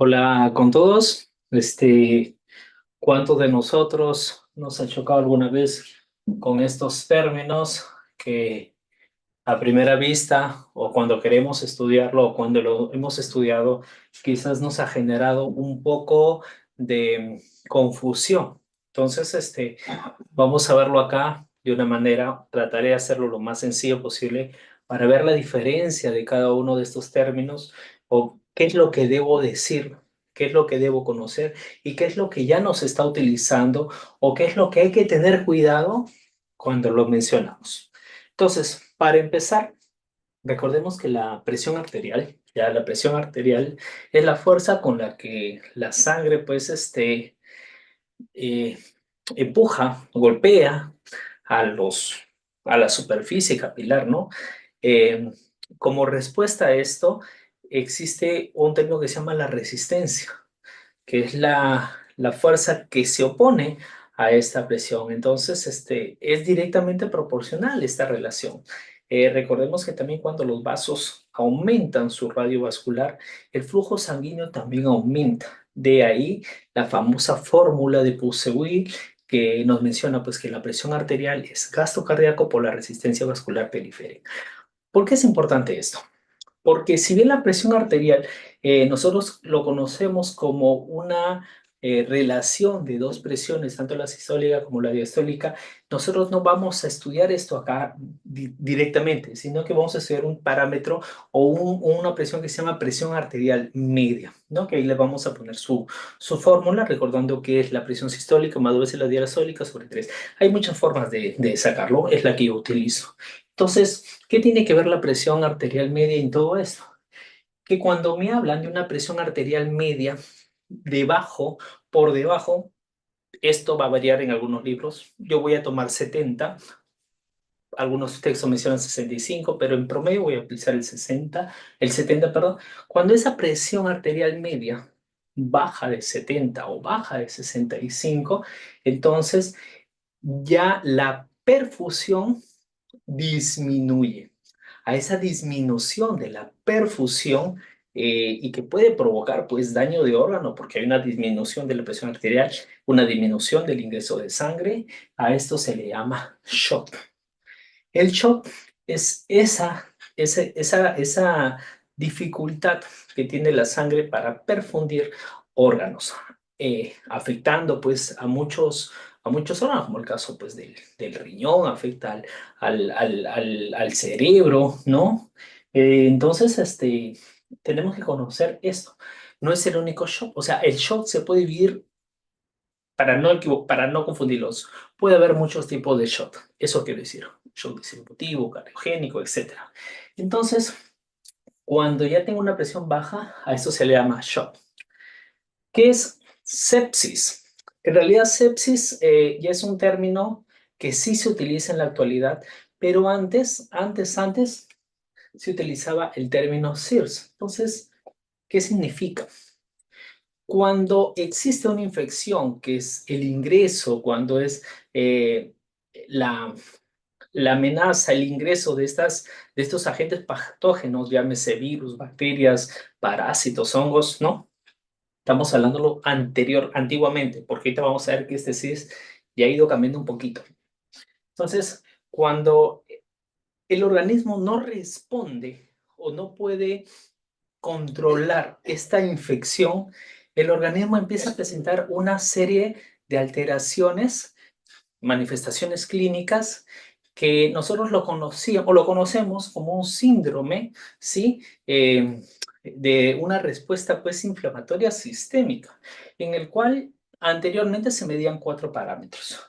Hola con todos. ¿Cuántos de nosotros nos ha chocado alguna vez con estos términos que a primera vista o cuando queremos estudiarlo o cuando lo hemos estudiado, quizás nos ha generado un poco de confusión? Entonces, vamos a verlo acá de una manera, trataré de hacerlo lo más sencillo posible para ver la diferencia de cada uno de estos términos o qué es lo que debo decir, qué es lo que debo conocer y qué es lo que ya no se está utilizando o qué es lo que hay que tener cuidado cuando lo mencionamos. Entonces, para empezar, recordemos que la presión arterial, ya la presión arterial es la fuerza con la que la sangre, pues, eh, empuja, golpea a a la superficie capilar, ¿no? Eh, Como respuesta a esto, existe un término que se llama la resistencia, que es la fuerza que se opone a esta presión. Entonces, es directamente proporcional esta relación. Recordemos que también cuando los vasos aumentan su radio vascular, el flujo sanguíneo también aumenta. De ahí la famosa fórmula de Pussewil que nos menciona pues, que la presión arterial es gasto cardíaco por la resistencia vascular periférica. ¿Por qué es importante esto? Porque si bien la presión arterial, nosotros lo conocemos como una relación de dos presiones, tanto la sistólica como la diastólica, nosotros no vamos a estudiar esto acá directamente, sino que vamos a estudiar un parámetro o una presión que se llama presión arterial media, ¿no? Que ahí le vamos a poner su fórmula, recordando que es la presión sistólica más 2 veces la diastólica sobre 3. Hay muchas formas de sacarlo, es la que yo utilizo. Entonces, ¿qué tiene que ver la presión arterial media en todo esto? Que cuando me hablan de una presión arterial media, debajo, por debajo, esto va a variar en algunos libros. Yo voy a tomar 70, algunos textos mencionan 65, pero en promedio voy a utilizar el 70, perdón. Cuando esa presión arterial media baja de 70 o baja de 65, entonces ya la perfusión disminuye. A esa disminución de la perfusión y que puede provocar pues daño de órgano porque hay una disminución de la presión arterial, una disminución del ingreso de sangre, a esto se le llama shock. El shock es esa dificultad que tiene la sangre para perfundir órganos, afectando pues a muchos órganos, como el caso pues del riñón, afecta al cerebro, ¿no? Entonces, tenemos que conocer esto. No es el único shock, o sea, el shock se puede vivir para no confundirlos, puede haber muchos tipos de shock. Eso quiero decir, shock distributivo, cardiogénico, etcétera. Entonces, cuando ya tengo una presión baja, a esto se le llama shock. ¿Qué es sepsis? En realidad, sepsis ya es un término que sí se utiliza en la actualidad, pero antes se utilizaba el término SIRS. Entonces, ¿qué significa? Cuando existe una infección, que es el ingreso, cuando es eh, la, la amenaza, el ingreso de estos agentes patógenos, llámese virus, bacterias, parásitos, hongos, ¿no? Estamos hablando antiguamente, porque ahorita vamos a ver que este CIS ya ha ido cambiando un poquito. Entonces, cuando el organismo no responde o no puede controlar esta infección, el organismo empieza a presentar una serie de alteraciones, manifestaciones clínicas que nosotros lo conocíamos o lo conocemos como un síndrome, ¿sí? De una respuesta pues inflamatoria sistémica, en el cual anteriormente se medían cuatro parámetros.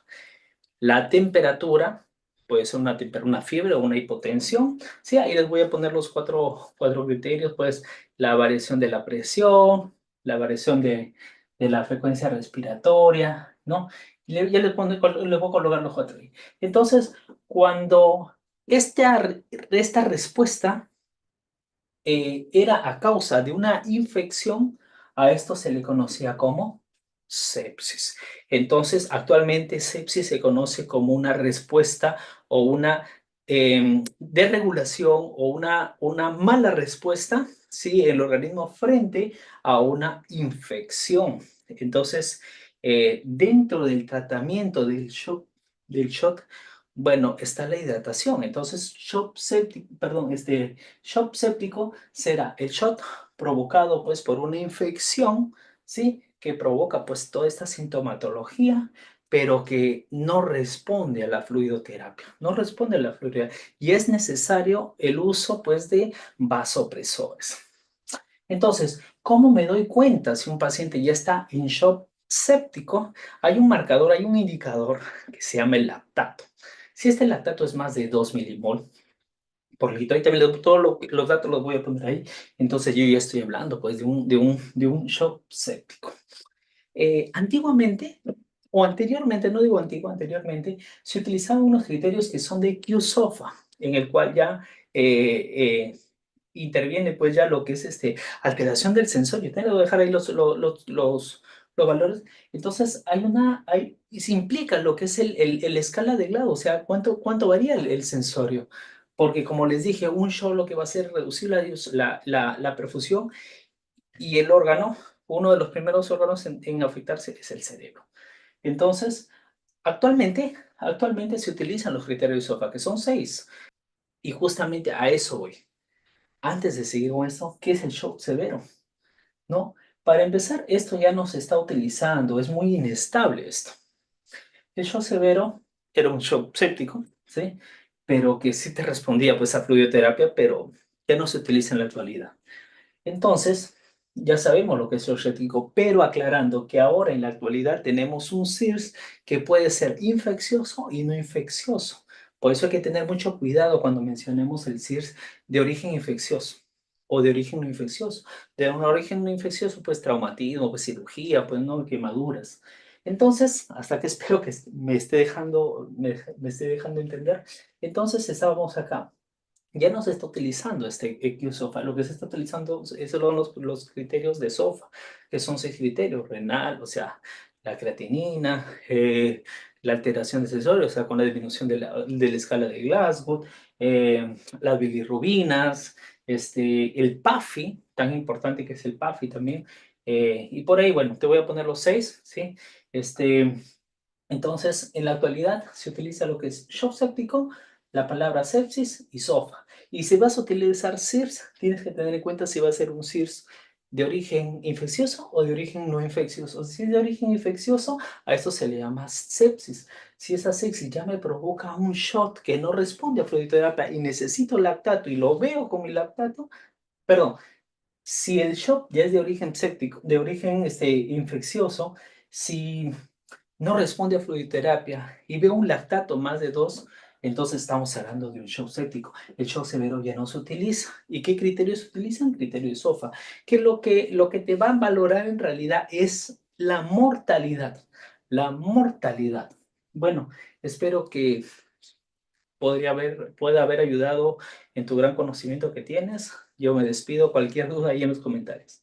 La temperatura, puede ser una fiebre o una hipotensión. Sí, ahí les voy a poner los cuatro criterios, pues la variación de la presión, la variación de la frecuencia respiratoria, ¿no? Ya les voy a colocar los cuatro ahí. Entonces, cuando esta respuesta era a causa de una infección, a esto se le conocía como sepsis. Entonces, actualmente sepsis se conoce como una respuesta o una desregulación o una mala respuesta ¿sí? El organismo frente a una infección. Entonces, dentro del tratamiento del shock, bueno, está la hidratación. Entonces, shock séptico, perdón, shock séptico será el shock provocado pues por una infección, ¿sí? Que provoca pues toda esta sintomatología, pero que no responde a la fluidoterapia, no responde a la fluidoterapia y es necesario el uso pues de vasopresores. Entonces, ¿cómo me doy cuenta si un paciente ya está en shock séptico? Hay un marcador, hay un indicador que se llama el lactato. Si este lactato es más de 2 milimol por litro, ahí también todos los datos los voy a poner ahí, entonces yo ya estoy hablando pues de un shock séptico. Antiguamente, o anteriormente, no digo antiguo, anteriormente, se utilizaban unos criterios que son de Q-SOFA, en el cual ya interviene pues ya lo que es alteración del sensorio. Tengo que dejar ahí los valores. Entonces, y se implica lo que es el escala de Glau, o sea, cuánto varía el sensorio. Porque como les dije, un show lo que va a hacer es reducir la perfusión y el órgano, uno de los primeros órganos en afectarse es el cerebro. Entonces, actualmente se utilizan los criterios de SOFA, que son 6, y justamente a eso voy. Antes de seguir con esto, ¿qué es el shock severo? ¿No? Para empezar, esto ya no se está utilizando, es muy inestable esto. El shock severo era un shock séptico, ¿sí? Pero que sí te respondía pues a fluidoterapia, pero ya no se utiliza en la actualidad. Entonces, ya sabemos lo que es séptico, pero aclarando que ahora en la actualidad tenemos un SIRS que puede ser infeccioso y no infeccioso. Por eso hay que tener mucho cuidado cuando mencionemos el SIRS de origen infeccioso o de origen no infeccioso. De un origen no infeccioso, pues traumatismo, pues cirugía, pues no quemaduras. Entonces, hasta que espero que me esté dejando entender. Entonces, estábamos acá ya no se está utilizando este EQ-SOFA, lo que se está utilizando son los criterios de SOFA, que son 6 criterios: renal, o sea, la creatinina, la alteración de sensorio, o sea, con la disminución de la escala de Glasgow, las bilirrubinas, el PAFI, tan importante que es el PAFI también, y por ahí, bueno, te voy a poner los 6, ¿sí? Este, entonces, en la actualidad se utiliza lo que es shock séptico, la palabra sepsis y SOFA. Y si vas a utilizar SIRS, tienes que tener en cuenta si va a ser un SIRS de origen infeccioso o de origen no infeccioso. Si es de origen infeccioso, a esto se le llama sepsis. Si esa sepsis ya me provoca un shock que no responde a fluidoterapia y necesito lactato y lo veo con mi lactato, perdón, si el shock ya es de origen séptico, de origen infeccioso, si no responde a fluidoterapia y veo un lactato más de 2, entonces estamos hablando de un shock séptico. El shock severo ya no se utiliza. ¿Y qué criterios se utilizan? Criterio de SOFA, que lo que te va a valorar en realidad es la mortalidad. La mortalidad. Bueno, espero que pueda haber ayudado en tu gran conocimiento que tienes. Yo me despido. Cualquier duda ahí en los comentarios.